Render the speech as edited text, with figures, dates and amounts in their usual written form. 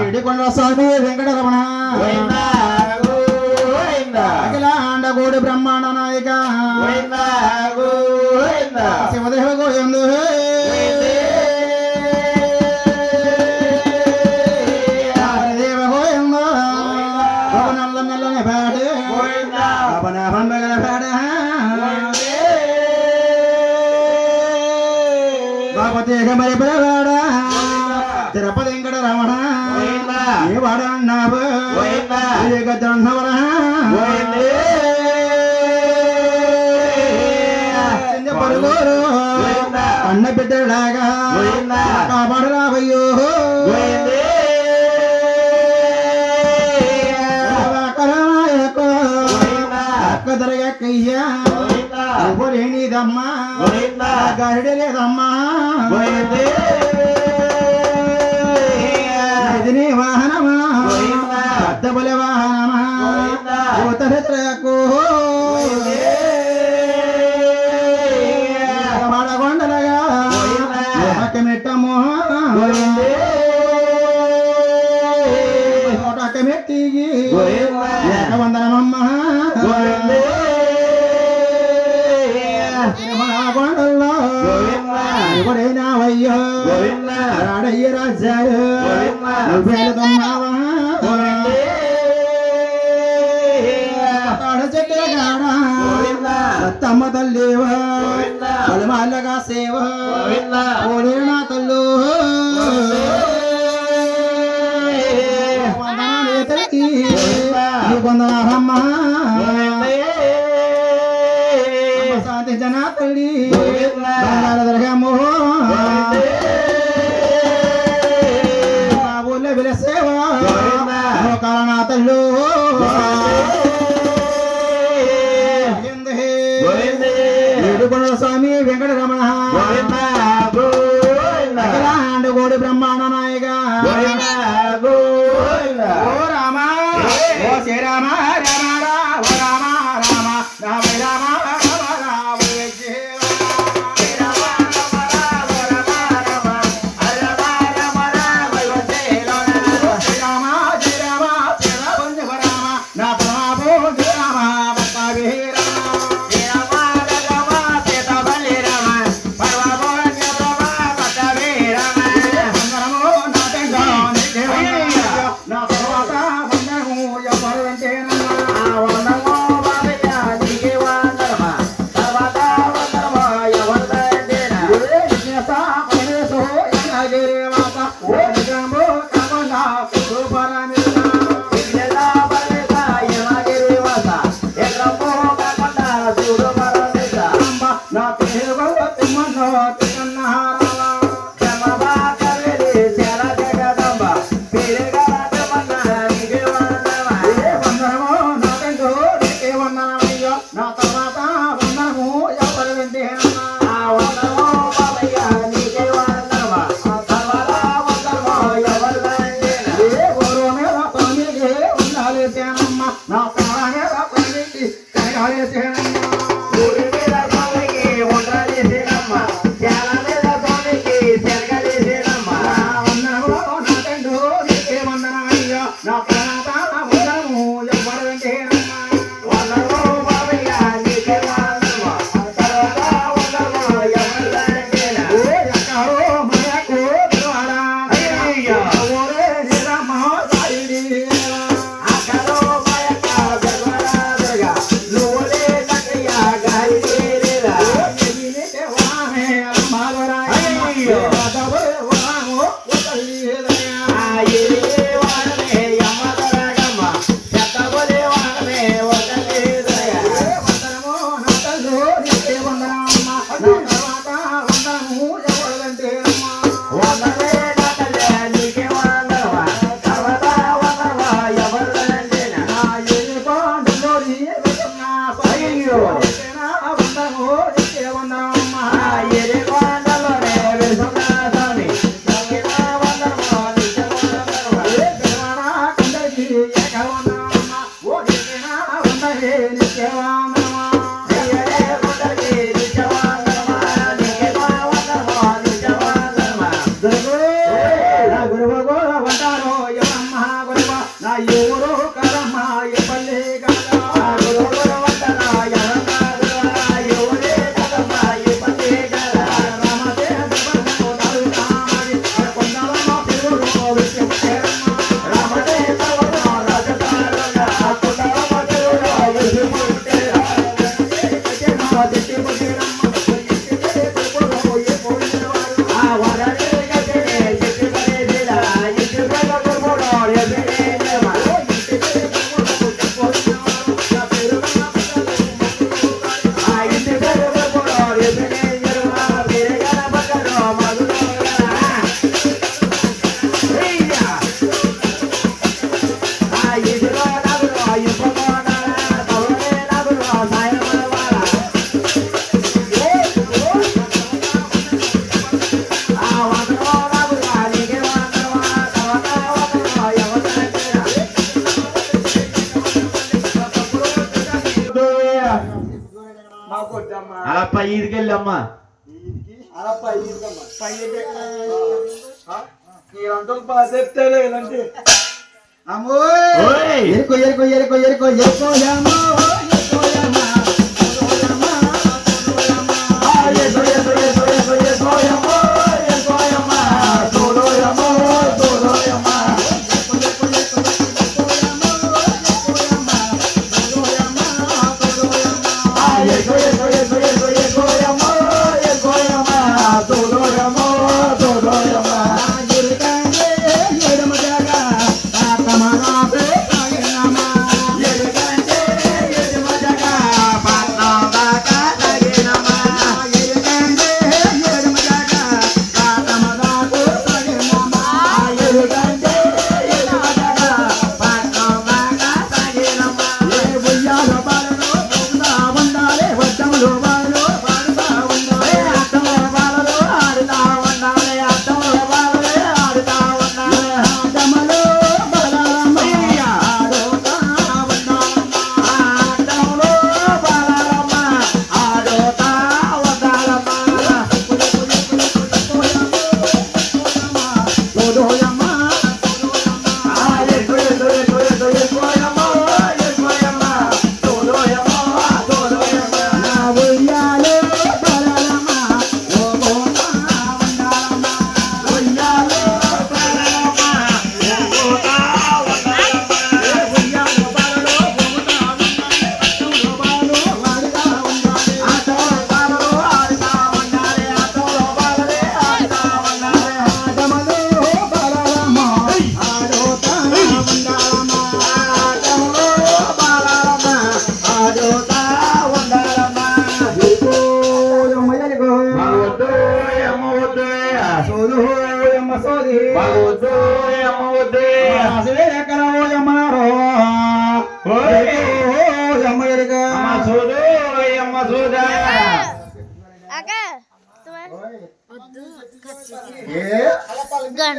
ఏడికొండ స్వామి వెంకటరమణ అఖిలాండ కోడి బ్రహ్మాండ నాయక శివదేవ గోయందు దేవ గోయందు నల్ల నల్లని పాడు పండుగల పాడ బాపతి మరి పిలవాడ తిరుపతి వెంకట రమణ ఏ వాడన్నావు గద్దన్నవర పరుగురు అన్న బిడ్డలాగా కాపాడరావయ్యో అక్క దరగక్కయ్యా ఎవరేనిదమ్మా గరిడి లేదమ్మా ఇది వాహనమా పెద్ద బలి వాహనమా ఉత్తరకు మడగొండలగా మెట్టము మెట్టిగి వందనమమ్మ కొండల్లో ఎవడైనావయ్యో రాడయ్య రాజారు వెళుతున్నావా చెట్ల కాడ తమ్మ తల్లివా పలుమాలగా సేవ ఓడే నా తల్లు వందనారమ్మ శాంతి జనా తల్లి దర్గమో సేవ కారణ తల్లు ఏడుకొండల స్వామి వెంకటరమణ అఖిలాండ కోడి బ్రహ్మాండ నాయక ఓ రామ ఓ శ్రీరామ రామ రామ రామ రామ రామ రామ అలా పై మీరంతా బాగా చెప్తారు ఇలాంటి అమ్మో ఎరుకో ఎరుకో ఎరుకో ఎరుకో ఎరుకో యామో ఎరుకో యామా Agar, tuan.